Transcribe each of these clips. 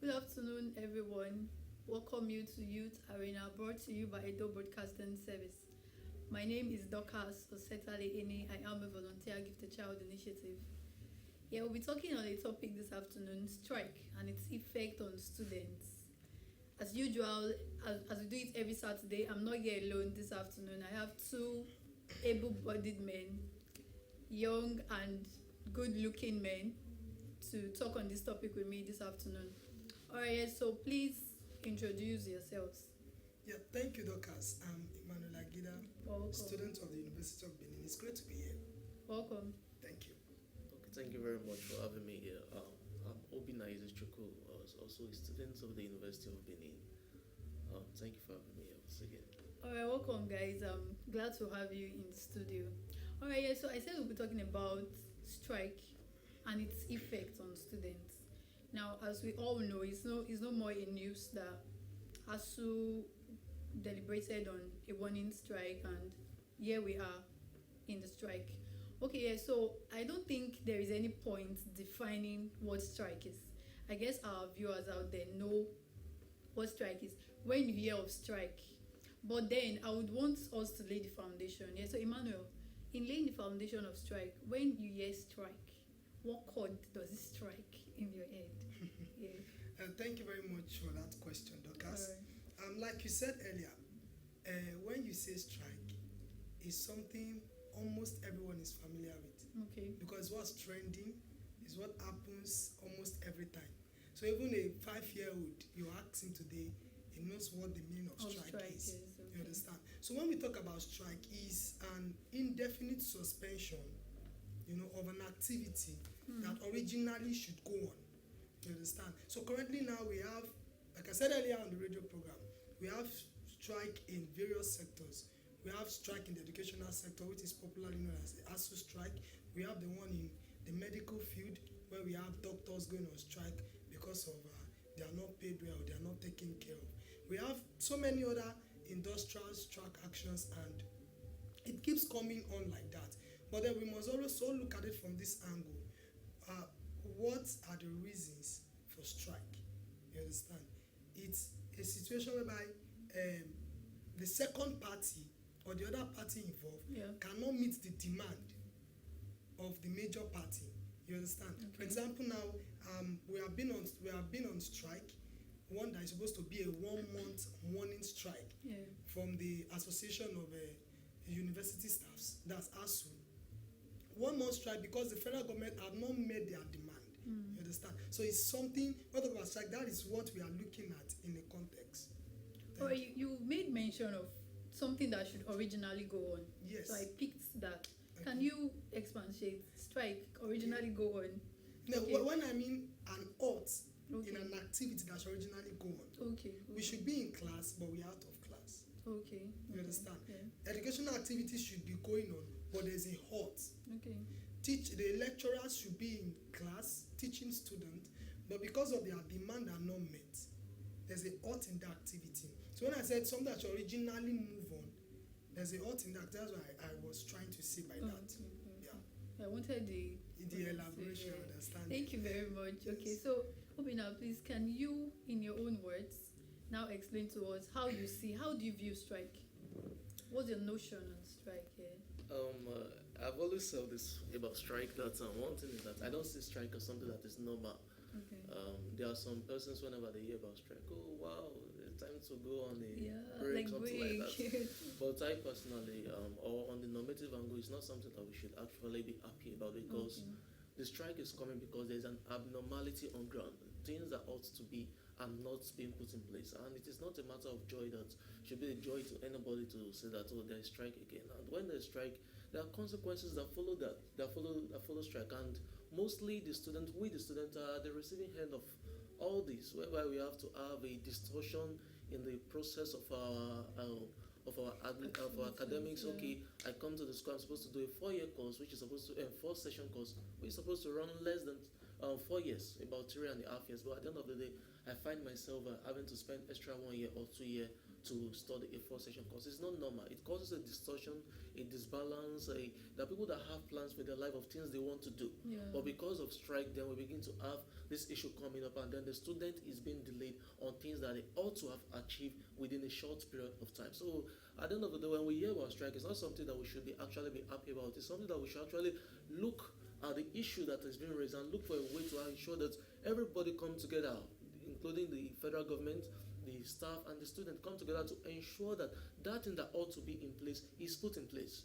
Good afternoon, everyone. Welcome you to Youth Arena, brought to you by Edo Broadcasting Service. My name is Dorcas Eni. I am a volunteer Gifted Child Initiative. Yeah, we'll be talking on a topic this afternoon: strike and its effect on students. As usual, as we do it every Saturday, I'm not here alone this afternoon. I have two able-bodied men, young and good-looking men, to talk on this topic with me this afternoon. Alright, so please introduce yourselves. Yeah, thank you, Dorcas. I'm Emmanuel Agida, Welcome. student of the University of Benin. It's great to be here. Welcome. Thank you. Okay, thank you very much for having me here. I'm Obinna Ezechukwu. I was also a student of the University of Benin. Thank you for having me here once again. Alright, welcome guys. I'm glad to have you in the studio. Alright, yeah, so I said we'll be talking about strike and its effect on students. Now, as we all know, it's no more in news that ASUU deliberated on a warning strike, and here we are in the strike. Okay, yeah, so I don't think there is any point defining what strike is. I guess our viewers out there know what strike is when you hear of strike. But then I would want us to lay the foundation. Yeah, so Emmanuel, in laying the foundation of strike, when you hear strike, what chord does it strike in your head? Yeah. Thank you very much for that question, Dorcas. Like you said earlier, when you say strike, it's something almost everyone is familiar with. Okay. Because what's trending is what happens almost every time. So even a 5-year-old, you ask him today, he knows what the meaning of strike is. Okay. You understand? So when we talk about strike, is an indefinite suspension, of an activity that originally should go on. You understand? So currently now we have, like I said earlier on the radio program, we have strike in various sectors. We have strike in the educational sector, which is popularly known as the ASUU strike. We have the one in the medical field, where we have doctors going on strike because of they are not paid well, they are not taken care of. We have so many other industrial strike actions, and it keeps coming on like that. But then we must also look at it from this angle. What are the reasons for strike? You understand? It's a situation whereby the second party or the other party involved cannot meet the demand of the major party. You understand? Okay. For example, now we have been on strike. One that is supposed to be a 1-month warning strike from the Association of University Staffs, that's ASUU. 1-month strike because the federal government have not made their demand. You understand? So it's something, when we talk about strike, that is what we are looking at in a context. You made mention of something that should originally go on. Yes. So I picked that. Okay. Can you expatiate? Strike originally go on. No, Okay. when I mean an ought Okay. in an activity that should originally go on. Okay. We should be in class, but we're out of class. Okay. You understand? Yeah. Educational activities should be going on, but there's a halt. Okay. The lecturers should be in class teaching students, but because of their demand are not met, there's a halt in the activity. So when I said something that should originally move on, there's a halt in that. That's what I was trying to say by that. I wanted the Elaboration, understand. Thank you very much. Yes. Okay, so Obinna, please, can you, in your own words, now explain to us how do you view strike? What's your notion on strike here? I've always said this about strike, that one thing is that I don't see strike as something that is normal. Okay. There are some persons, whenever they hear about strike, oh wow, it's time to go on a break, like something break. like that. But I personally, or on the normative angle, it's not something that we should actually be happy about, because the strike is coming because there's an abnormality on ground. Things that ought to be are not being put in place, and it is not a matter of joy that should be a joy to anybody to say that, oh, there is strike again. And when there's strike, there are consequences that follow strike, and mostly the students, are the receiving end of all this, whereby we have to have a distortion in the process of our academics. Okay, I come to the school, I'm supposed to do a 4-year course, which is supposed to a 4-session course, which is supposed to run less than 4 years, about 3.5 years. But at the end of the day, I find myself having to spend extra 1 year or 2 years to study a 4-session course. It's not normal. It causes a distortion, a disbalance. There are people that have plans for their life of things they want to do. Yeah. But because of strike, then we begin to have this issue coming up, and then the student is being delayed on things that they ought to have achieved within a short period of time. So at the end of the day, when we hear about strike, it's not something that we should be actually be happy about. It's something that we should actually look at the issue that is being raised and look for a way to ensure that everybody comes together, including the federal government, the staff, and the student come together to ensure that that thing that ought to be in place is put in place.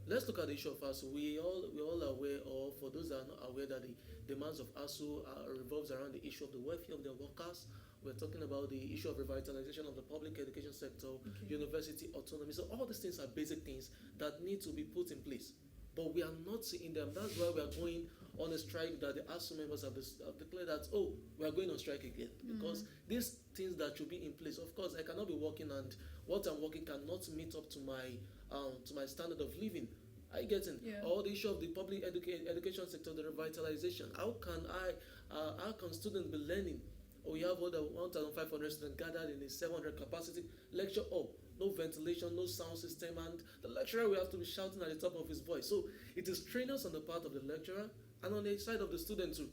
Let's look at the issue of ASUU. We're all aware of, for those that are not aware, that the demands of ASUU revolves around the issue of the welfare of their workers. We're talking about the issue of revitalization of the public education sector, university autonomy. So all these things are basic things that need to be put in place. But we are not seeing them. That's why we are going on a strike that the ASUU members have declared that, we are going on strike again. Because these things that should be in place, of course, I cannot be working, and what I'm working cannot meet up to my standard of living. I get in. Yeah. Or the issue of the public education sector, the revitalization. How can students be learning? We have more than 1,500 students gathered in a 700 capacity lecture hall. No ventilation, no sound system, and the lecturer will have to be shouting at the top of his voice. So it is strenuous on the part of the lecturer and on the side of the student too.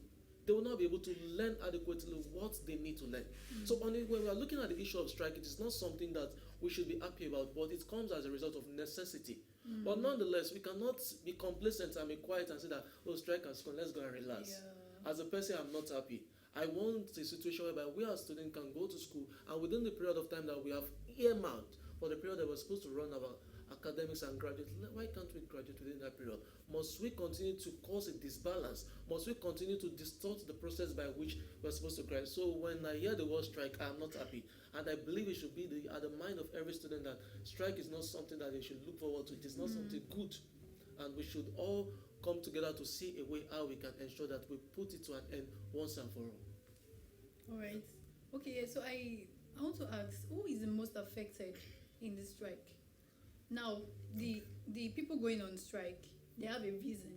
They will not be able to learn adequately what they need to learn. So when we are looking at the issue of strike, it is not something that we should be happy about, but it comes as a result of necessity. But nonetheless, we cannot be complacent and be quiet and say that, strike has gone, let's go and relax. Yeah. As a person, I'm not happy. I want a situation whereby we as students can go to school, and within the period of time that we have earmarked for the period that we're supposed to run our academics and graduate, why can't we graduate within that period? Must we continue to cause a disbalance? Must we continue to distort the process by which we're supposed to graduate? So when I hear the word strike, I'm not happy. And I believe it should be at the mind of every student that strike is not something that they should look forward to. It is not something good. And we should all come together to see a way how we can ensure that we put it to an end once and for all. All right. Okay, yeah, so I want to ask, who is the most affected in the strike? Now, the people going on strike, they have a reason,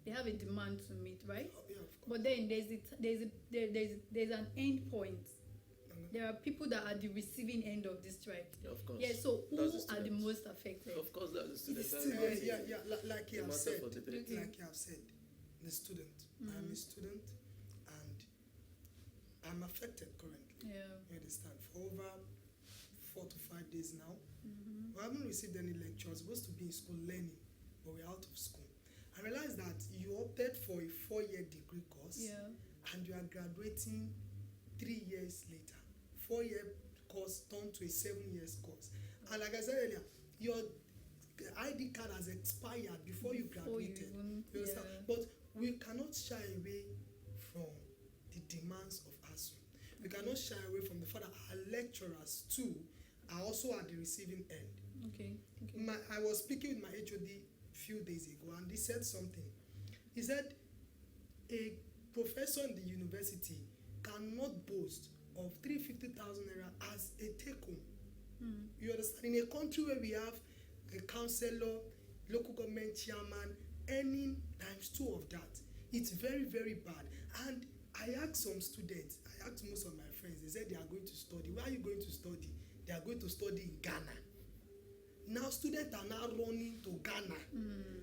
they have a demand to meet, right? Yeah, of course. But then there's an end point. There are people that are the receiving end of this strike. Yeah, of course. Yeah, so who That's the are the students. most affected? Of course, that's the students. It's That's still, like you a have matter said, for debate. Okay. like you have said, the student. I'm a student, and I'm affected currently. Yeah. You understand? For over 4 to 5 days now, we haven't received any lecture. I was supposed to be in school learning, but we're out of school. I realized that you opted for a 4-year degree course, Yeah. and you are graduating 3 years later. 4-year course turned to a 7-year course. And like I said earlier, your ID card has expired before you graduated. You understand? But we cannot shy away from the demands of ASUU. We cannot shy away from the fact that our lecturers too are also at the receiving end. Okay. I was speaking with my HOD a few days ago, and he said something. He said a professor in the university cannot boast of 350,000 naira as a take-home. You understand? In a country where we have a councillor, local government chairman earning ×2 of that, it's very, very bad. And I asked some students, I asked most of my friends, they said they are going to study. Where are you going to study? They are going to study in Ghana. Now students are now running to Ghana.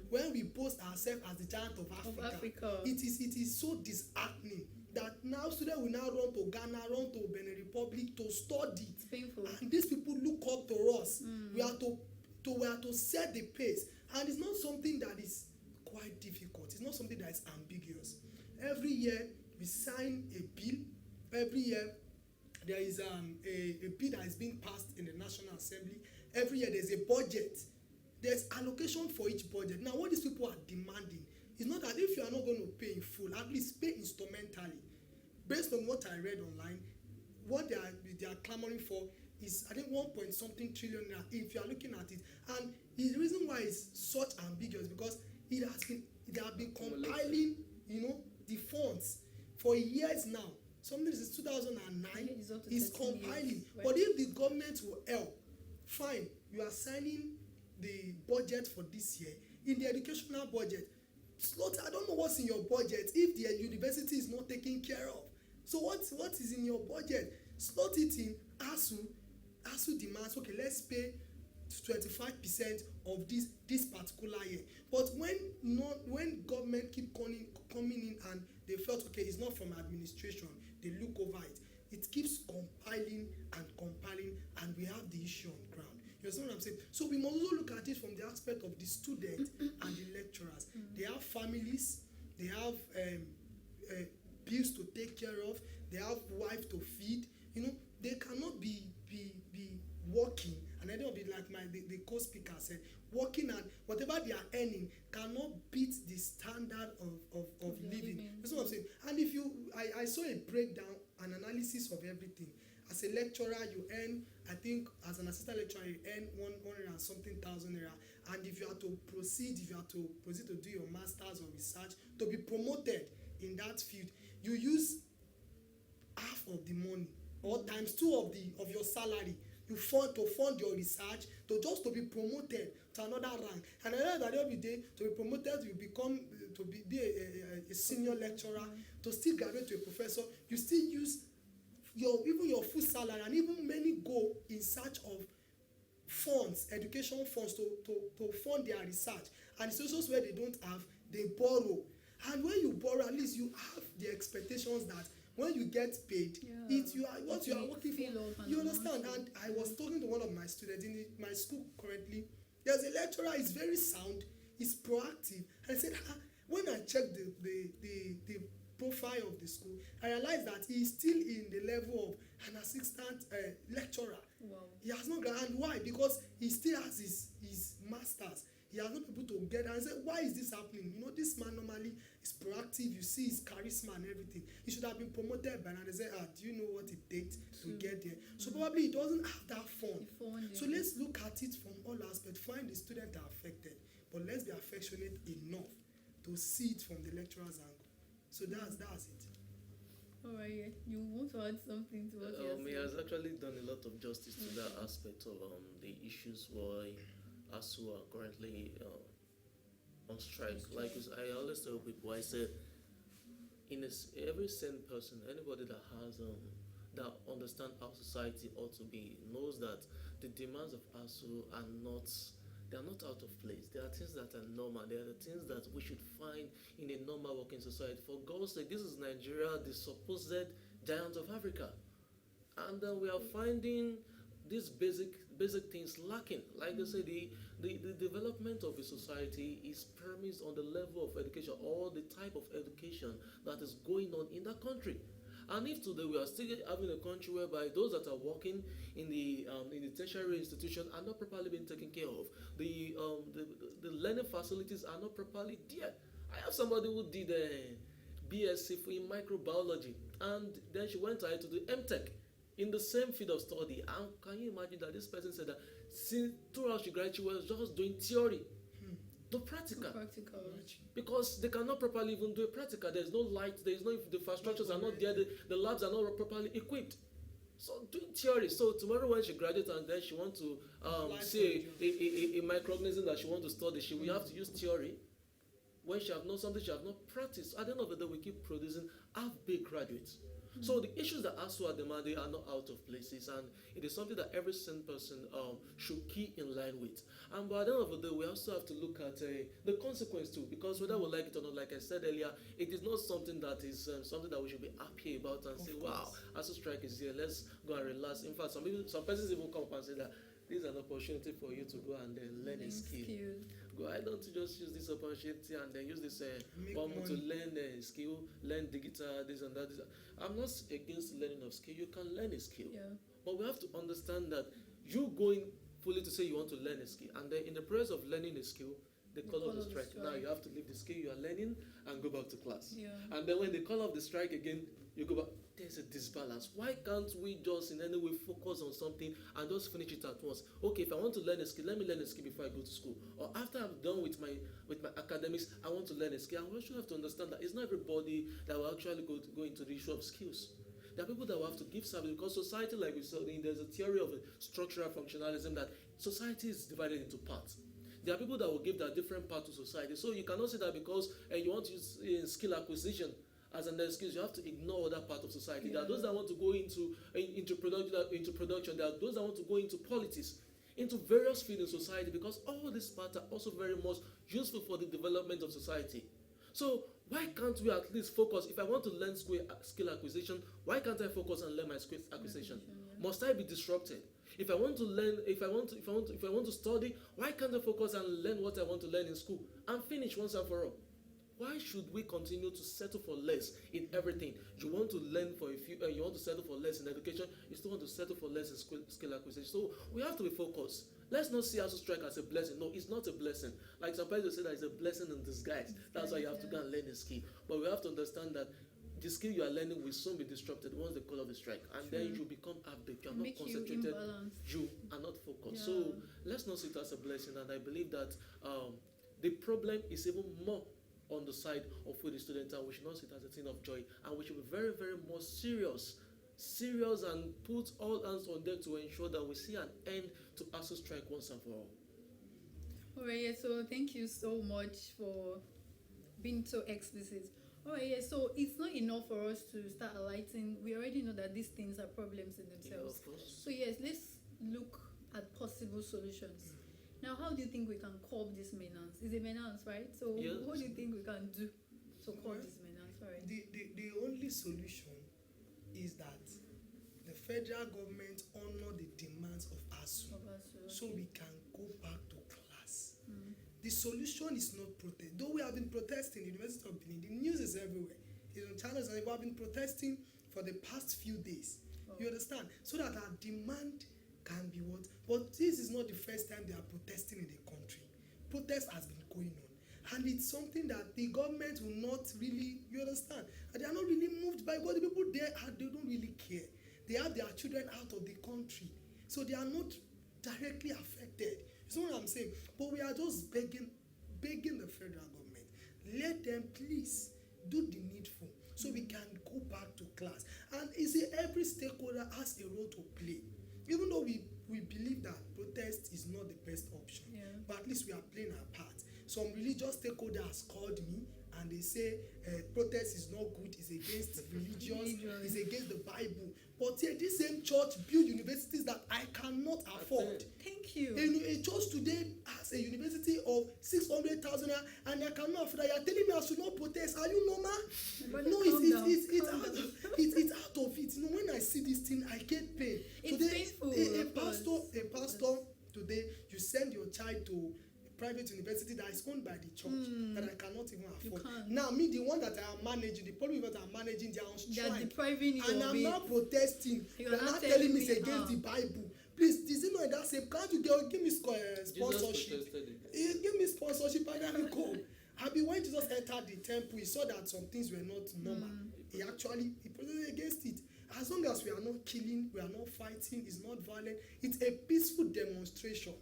When we post ourselves as the giant of Africa, it is so disheartening that now students will now run to Ghana, run to Benin Republic to study. It's painful. And these people look up to us. We are to set the pace, and it's not something that is quite difficult. It's not something that is ambiguous. Every year we sign a bill. Every year there is a bill that is being passed in the National Assembly. Every year there's a budget. There's allocation for each budget. Now what these people are demanding is not that if you are not going to pay in full, at least pay instrumentally. Based on what I read online, what they are clamoring for is, I think, 1 trillion naira if you are looking at it. And the reason why it's such ambiguous because they have been compiling, the funds for years now. Something since 2009 is compiling. Years, right? But if the government will help, fine, you are signing the budget for this year. In the educational budget, I don't know what's in your budget if the university is not taken care of. So what is in your budget? Slot it in ASUU. ASUU demands, okay, let's pay 25% of this particular year. But when government keep coming in and they felt, okay, it's not from administration, they look over it. It keeps compiling, and we have the issue on ground. You understand what I'm saying? So we must also look at it from the aspect of the student and the lecturers. They have families, they have bills to take care of, they have wife to feed. You know, they cannot be working, and I don't be like the co-speaker said, working, and whatever they are earning cannot beat the standard of living. That's what I'm saying. And if I saw a breakdown, an analysis of everything. As a lecturer, you earn, I think, as an assistant lecturer, you earn 100 and something thousand naira. And if you are to proceed to do your masters or research, to be promoted in that field, you use half of the money or times 2 of your salary. You fund your research to be promoted to another rank. And at the end of the day, to be promoted, you become to be a senior lecturer, to still graduate to a professor. You still use your full salary, and even many go in search of funds, education funds to fund their research. And institutions where they don't have, they borrow. And when you borrow, at least you have the expectations that when you get paid, you are working for. You understand? And I was talking to one of my students in my school currently. There's a lecturer, he's very sound, he's proactive. And I said, when I checked the profile of the school, I realized that he's still in the level of an assistant lecturer. Wow. He has not graduated. And why? Because he still has his masters. He has not been able to get there. And I said, why is this happening? You know, this man normally is proactive. You see his charisma and everything. He should have been promoted by now. They say, do you know what it takes to get there? So probably he doesn't have that fund. So let's look at it from all aspects. Find the students are affected, but let's be affectionate enough to see it from the lecturer's angle. So that's it. Alright, you want to add something to what you're saying? He has actually done a lot of justice to that aspect of the issues why ASUU are currently on strike. Like I always tell people, I said, every sane person, anybody that has that understand how society ought to be, knows that the demands of ASUU are not. They are not out of place. There are things that are normal. There are the things that we should find in a normal working society. For God's sake, this is Nigeria, the supposed giant of Africa. And we are finding these basic things lacking. Like they say, the development of a society is premised on the level of education or the type of education that is going on in that country. And if today we are still having a country whereby those that are working in the tertiary institution are not properly being taken care of, the learning facilities are not properly there. I have somebody who did a BSc in microbiology, and then she went ahead to do MTech in the same field of study. And can you imagine that this person said that since throughout she graduated, she was just doing theory. The practical. Because they cannot properly even do a practical. There's no light, the infrastructures are not there, the labs are not properly equipped. So doing theory. So tomorrow when she graduates and then she wants to see a microorganism that she wants to study, she will have to use theory. When she have known something, she have not practiced. At the end of the day, we keep producing half-baked graduates. So the issues that ASUU are demanding are not out of places, and it is something that every sane person should keep in line with. And by the end of the day, we also have to look at the consequence too, because whether we like it or not, like I said earlier, it is not something that is something that we should be happy about and say, wow, ASUU strike is here, let's go and relax. In fact, some persons even come up and say that this is an opportunity for you to go and learn a skill. Why don't you just use this opportunity and then use this moment to learn a skill, learn digital, this and that. I'm not against learning of skill. You can learn a skill. Yeah. But we have to understand that you going fully to say you want to learn a skill, and then in the process of learning a skill, they call off the strike. Now you have to leave the skill you are learning and go back to class. Yeah. And then when they call off the strike again, you go back. There's a disbalance. Why can't we just in any way focus on something and just finish it at once? Okay, if I want to learn a skill, let me learn a skill before I go to school. Or after I'm done with my academics, I want to learn a skill. And we should have to understand that it's not everybody that will actually go into the issue of skills. There are people that will have to give service, because society, like we said, there's a theory of structural functionalism that society is divided into parts. There are people that will give that different part to society. So you cannot say that because you want to use skill acquisition as an excuse. You have to ignore other part of society. Yeah. There are those that want to go into production. There are those that want to go into politics, into various fields in society, because all these parts are also very much useful for the development of society. So why can't we at least focus? If I want to learn skill acquisition, why can't I focus on learn my skill acquisition? Yeah. Must I be disrupted? If I want to learn, if I want to study, why can't I focus and learn what I want to learn in school and finish once and for all? Why should we continue to settle for less in everything? You want to learn for a few, you want to settle for less in education, you still want to settle for less in skill acquisition. So we have to be focused. Let's not see ASUU strike as a blessing. No, it's not a blessing. Like sometimes they say that it's a blessing in disguise. That's why you have to go and learn a skill. But we have to understand that the skill you are learning will soon be disrupted once they call off the strike, and then you become half-baked. You are not concentrated. You are not focused. Yeah. So let's not see it as a blessing. And I believe that the problem is even more on the side of with the students, and we should not see it as a thing of joy, and we should be very, very more serious and put all hands on deck to ensure that we see an end to ASUU strike once and for all. Alright, yeah, so thank you so much for being so explicit. Alright, yeah, so it's not enough for us to start highlighting. We already know that these things are problems in themselves. Yeah, of course. So yes, let's look at possible solutions. Now, how do you think we can curb this menace? Is it menace, right? So Yes. what do you think we can do to curb this menace? Alright. The only solution is that the federal government honor the demands of ASUU, so we can go back to class. The solution is not protest. Though we have been protesting in the University of Benin, the news is everywhere. It's on channels, and we have been protesting for the past few days. You understand? So that our demand can be what? But this is not the first time they are protesting in the country. Protest has been going on. And it's something that the government will not really, you understand? And they are not really moved by what the people there are, they don't really care. They have their children out of the country. So they are not directly affected. You know what I'm saying? But we are just begging the federal government. Let them please do the needful so we can go back to class. And you see, every stakeholder has a role to play. Even though we believe that protest is not the best option, but at least we are playing our part. Some religious stakeholders called me and they say protest is not good, it's against religion, it's against the Bible. But here, this same church build universities that I cannot afford. Thank you. A church today has a university of 600,000 and I cannot afford that. You are telling me I should not protest. Are you normal? No, it's out of it. You know, when I see this thing, I get pain. It's today, painful. a pastor today, you send your child to private university that is owned by the church that I cannot even afford. Now, me, the one that I am managing, the public that I am managing, they are on strike. They are depriving you and of I'm it. now protesting. You are not telling me it's against the Bible. Please, is it not that same? Can't you give me sponsorship? Give me sponsorship and I will go. When Jesus entered the temple, he saw that some things were not normal. He protested against it. As long as we are not killing, we are not fighting, it's not violent, it's a peaceful demonstration.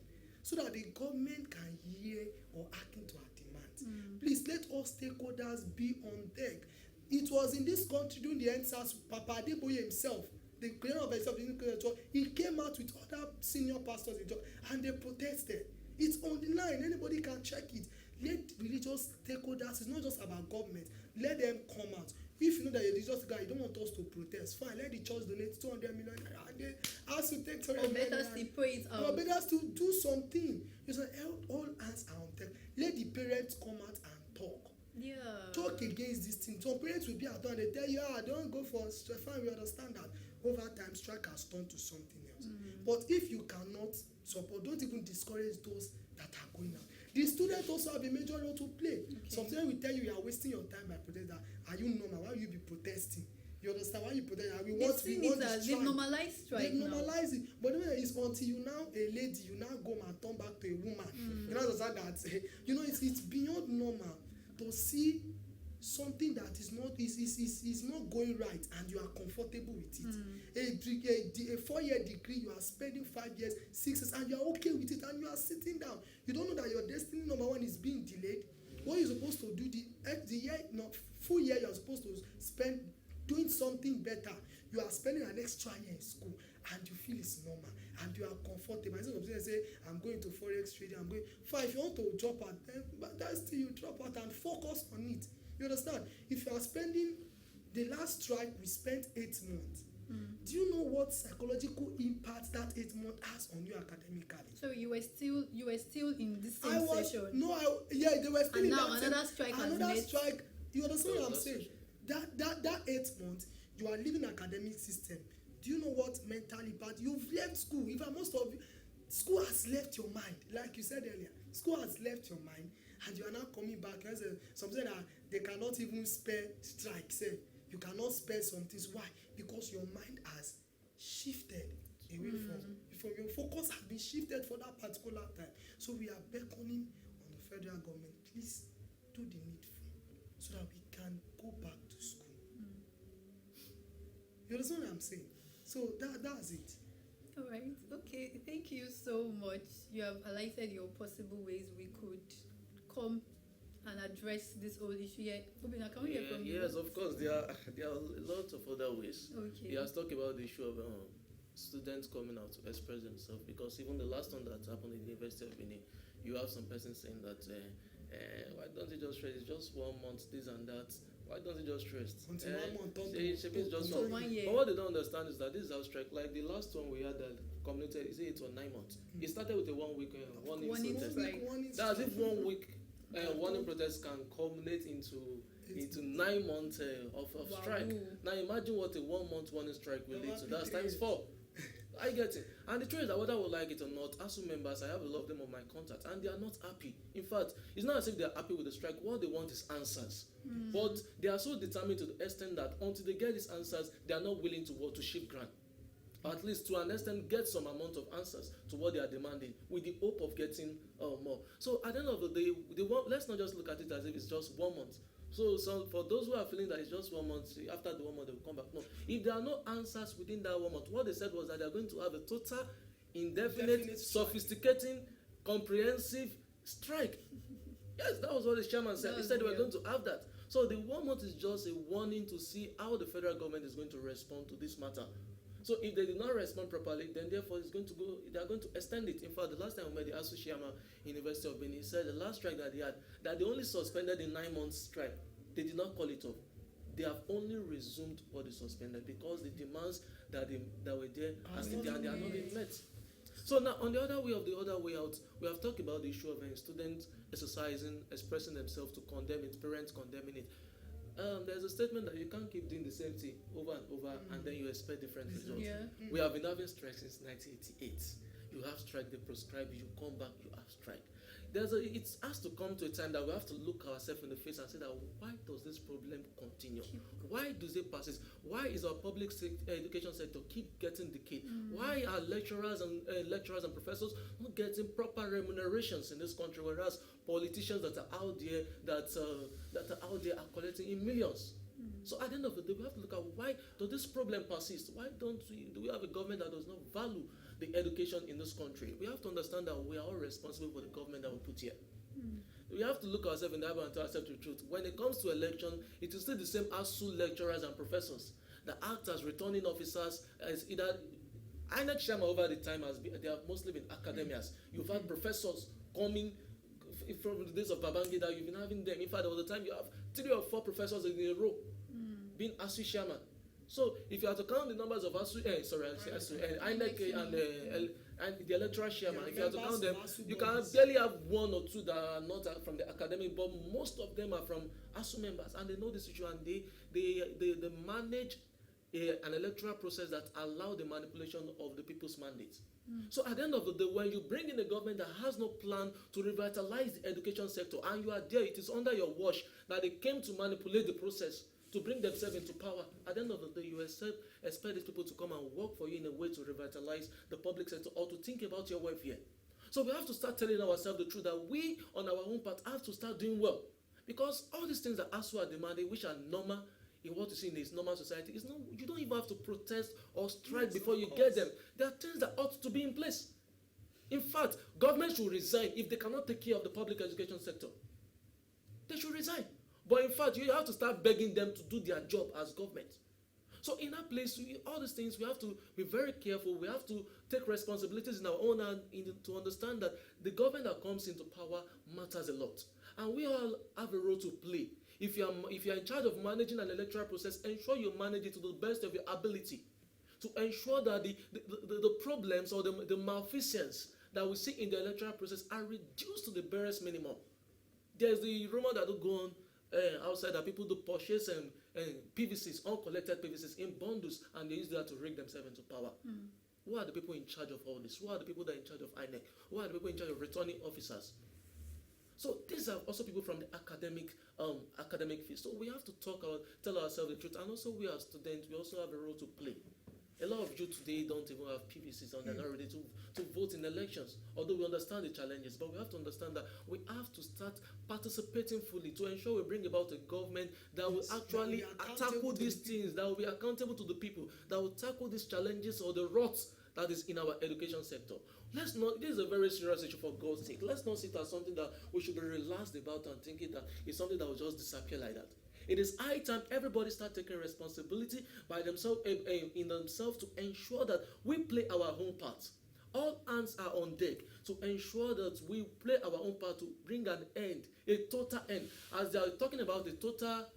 So that the government can hear or act into our demands. Please let all stakeholders be on deck. It was in this country during the NSAS, Papa Adeboye himself, the creator of himself, he came out with other senior pastors in church and they protested. It's on the line, anybody can check it. Let religious stakeholders, it's not just about government, let them come out. If you know that you're a religious guy, you don't want us to protest, fine, let the church donate 200 million and they ask to take 200 million. Or better still pray it out. Or better still do something. You say, all hands are on deck. Let the parents come out and talk. Yeah. Talk against this thing. Some parents will be at home and they tell you, don't go for strike. Fine, we understand that. Over time, strike has turned to something else. But if you cannot support, don't even discourage those that are going out. The students also have a major role to play. Sometimes we tell you are wasting your time by protesting. Are you normal? Why will you be protesting? You understand why you protest? We want they've normalized strike. They've normalized it. But it's until you now a lady, you now go and turn back to a woman. You understand that? You know, it's beyond normal to see something that is not going right and you are comfortable with it. A 4-year degree, you are spending 5 years, 6 years, and you are okay with it, and you are sitting down. You don't know that your destiny number 1 is being delayed. What you're supposed to do, full year, you are supposed to spend doing something better. You are spending an extra year in school and you feel it's normal and you are comfortable. Instead of say, I'm going to forex trading, I'm going. Fine, if you want to drop out, but that's still you drop out and focus on it. You understand? If you are spending The last strike, we spent 8 months. Do you know what psychological impact that 8 months has on you academically? So you were still in this I same was session. yeah, they were still And in now that same, another strike has another met. strike. You understand what I'm That's saying? That 8 months, you are leaving academic system. Do you know what mental impact? You've left school. In fact, most of you, school has left your mind. Like you said earlier, school has left your mind, and you are now coming back. Some say that they cannot even spare strike. Say you cannot spare some things. Why? Because your mind has shifted away from your focus has been shifted for that particular time. So we are beckoning on the federal government, please do the needful so that we can go back to school. You understand what I'm saying? So that's it. All right. Okay. Thank you so much. You have highlighted your possible ways we could come and address this whole issue. Yeah. Obinna, can we hear from you? Yes, of course. There are lots of other ways. Okay. He has talked about the issue of students coming out to express themselves, because even the last one that happened in the University of Benin, you have some person saying that why don't you just rest? It's just 1 month, this and that. Why don't you just rest? Until 1 month, it's just so 1 year. But what they don't understand is that this is our strike. Like the last one we had that communicated, is it was 9 months. It started with a 1 week warning protest. That's if 1 week warning protest can culminate into 9 months of strike. Now imagine what a 1 month warning strike will lead to. That's times 4. I get it. And the truth is that whether we like it or not, ASUU members, I have a lot of them on my contact, and they are not happy. In fact, it's not as if they are happy with the strike. What they want is answers. But they are so determined to the extent that until they get these answers, they are not willing to shift ground. Or at least to an extent get some amount of answers to what they are demanding, with the hope of getting more. So at the end of the day, let's not just look at it as if it's just 1 month. So for those who are feeling that it's just 1 month, after the 1 month they will come back. No, if there are no answers within that 1 month, what they said was that they are going to have a total, indefinite, sophisticating, comprehensive strike. Yes, that was what the chairman said. He said they were going to have that. So the 1 month is just a warning to see how the federal government is going to respond to this matter. So if they did not respond properly, then therefore they are going to extend it. In fact, the last time we met the ASUU chairman, University of Benin, he said the last strike that they had, that they only suspended the 9 month strike. They did not call it off. They have only resumed what they suspended because the demands that were there they are not being met. So now, on the other way out, we have talked about the issue of students expressing themselves to condemn it, parents condemning it. There's a statement that you can't keep doing the same thing over and over and then you expect different results. Yeah. We have been having strikes since 1988. You have strike, they prescribe you come back, you have strike. It has to come to a time that we have to look ourselves in the face and say that why does this problem continue? Why does it persist? Why is our public education sector keep getting decayed? Why are lecturers and professors not getting proper remunerations in this country, whereas politicians that are out there are collecting in millions? So at the end of the day, we have to look at why does this problem persist? Why do we have a government that does not value the education in this country? We have to understand that we are all responsible for the government that we put here. We have to look ourselves in the eye and tell ourselves the truth. When it comes to election, it is still the same ASUU lecturers and professors that act as returning officers. As either INEC chairman over the time they have mostly been academias. You've had professors coming from the days of Babangida. You've been having them. In fact, there was a time you have 3 or 4 professors in a row being ASUU chairman. So if you have to count the numbers of INEC and the electoral chairman, if you have to count them, you can barely have 1 or 2 that are not from the academic, but most of them are from ASUU members, and they know this issue, and they manage an electoral process that allow the manipulation of the people's mandates. So at the end of the day, when you bring in a government that has no plan to revitalize the education sector, and you are there, it is under your watch that they came to manipulate the process to bring themselves into power. At the end of the day, you expect these people to come and work for you in a way to revitalize the public sector or to think about your welfare. So we have to start telling ourselves the truth that we, on our own part, have to start doing well. Because all these things that ASUU are demanding, which are normal in what you see in this normal society, you don't even have to protest or strike before you get them. There are things that ought to be in place. In fact, government should resign if they cannot take care of the public education sector. They should resign. But in fact, you have to start begging them to do their job as government. So in that place, all these things, we have to be very careful. We have to take responsibilities in our own hand to understand that the government that comes into power matters a lot. and we all have a role to play. If you are in charge of managing an electoral process, ensure you manage it to the best of your ability, to ensure that the problems or the malfeasance that we see in the electoral process are reduced to the barest minimum. There's the rumor that will go on outside that people do purchase PVCs, uncollected PVCs in bundles, and they use that to rig themselves into power. Who are the people in charge of all this? Who are the people that are in charge of INEC? Who are the people in charge of returning officers? So these are also people from the academic field. So we have to tell ourselves the truth, and also we as students, we also have a role to play. A lot of you today don't even have PVCs and they're not ready to vote in elections. Although we understand the challenges, but we have to understand that we have to start participating fully to ensure we bring about a government that will actually tackle these things, that will be accountable to the people, that will tackle these challenges or the rot that is in our education sector. This is a very serious issue, for God's sake. Let's not see it as something that we should be relaxed about and thinking that it's something that will just disappear like that. It is high time everybody start taking responsibility by themselves in themselves to ensure that we play our own part. All hands are on deck to ensure that we play our own part to bring an end, a total end. As they are talking about the total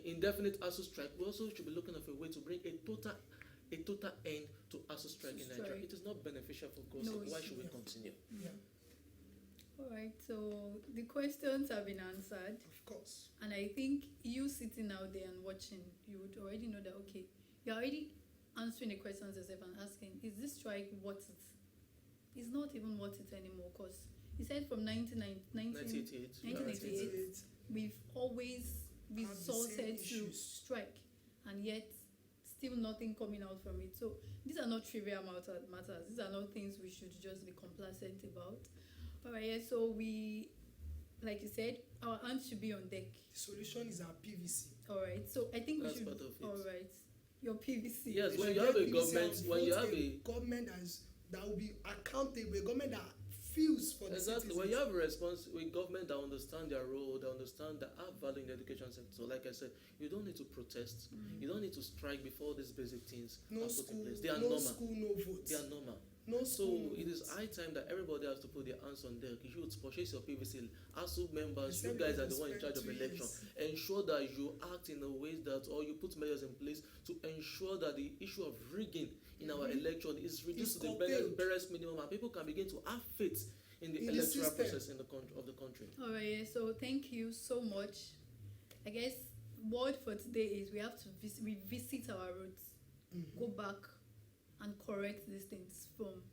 indefinite ASUU strike, we also should be looking at a way to bring a total end to ASUU strike in Nigeria. It is not beneficial for God's sake. Why should we continue? Yeah. All right, so the questions have been answered. Of course. And I think you sitting out there and watching, you would already know that, okay, you're already answering the questions yourself and asking, is this strike worth it? It's not even worth it anymore, because he said from 1988, we've always resorted to strike, and yet still nothing coming out from it. So these are not trivial matters. These are not things we should just be complacent about. All right, yeah, so we, like you said, our hands should be on deck. The solution is our PVC. All right, so I think That's we should. part of it. All right, your PVC. Yes, when you have a government, government that will be accountable, a government that feels for the exactly. citizens. When you have a government that understand their role, that understand that have value in the education sector. So like I said, you don't need to protest. You don't need to strike before these basic things are put in place. They are normal. School, no votes. They are normal. So it is high time that everybody has to put their hands on deck. You should purchase your PVC. ASUU members, you guys are the one in charge of election. Ensure that you act in a way that, or you put measures in place to ensure that the issue of rigging in our election is reduced to the barest minimum, and people can begin to have faith in the electoral process of the country. All right, so thank you so much. I guess word for today is we have to revisit our roots, go back and correct these things from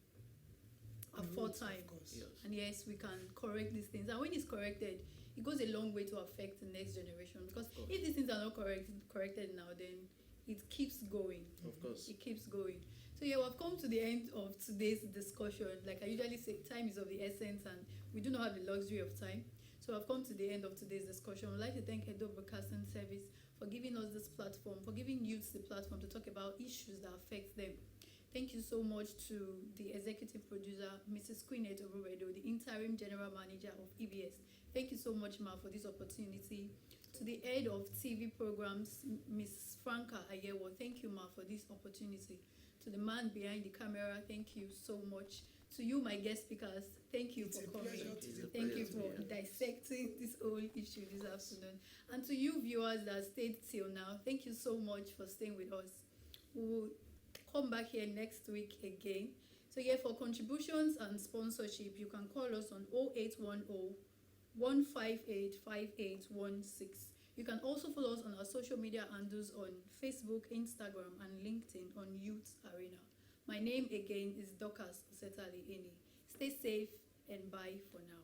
aforetime. Yes. And yes, we can correct these things. And when it's corrected, it goes a long way to affect the next generation. Because if these things are not corrected now, then it keeps going. Of course. It keeps going. So yeah, we've come to the end of today's discussion. Like I usually say, time is of the essence, and we do not have the luxury of time. So I've come to the end of today's discussion. I'd like to thank Edo Broadcasting Service for giving us this platform, for giving youths the platform to talk about issues that affect them. Thank you so much to the executive producer, Mrs. Queenette Oruredo, the interim general manager of EBS. Thank you so much, Ma, for this opportunity. To the head of TV programs, Ms. Franca Ayewo, thank you, Ma, for this opportunity. To the man behind the camera, thank you so much. To you, my guest speakers, thank you for coming. Thank you for dissecting this whole issue this afternoon. And to you viewers that stayed till now, thank you so much for staying with us. We will come back here next week again. So yeah, for contributions and sponsorship, you can call us on 0810 158 5816. You can also follow us on our social media handles on Facebook, Instagram, and LinkedIn on Youth Arena. My name again is Dorcas Eni. Stay safe and bye for now.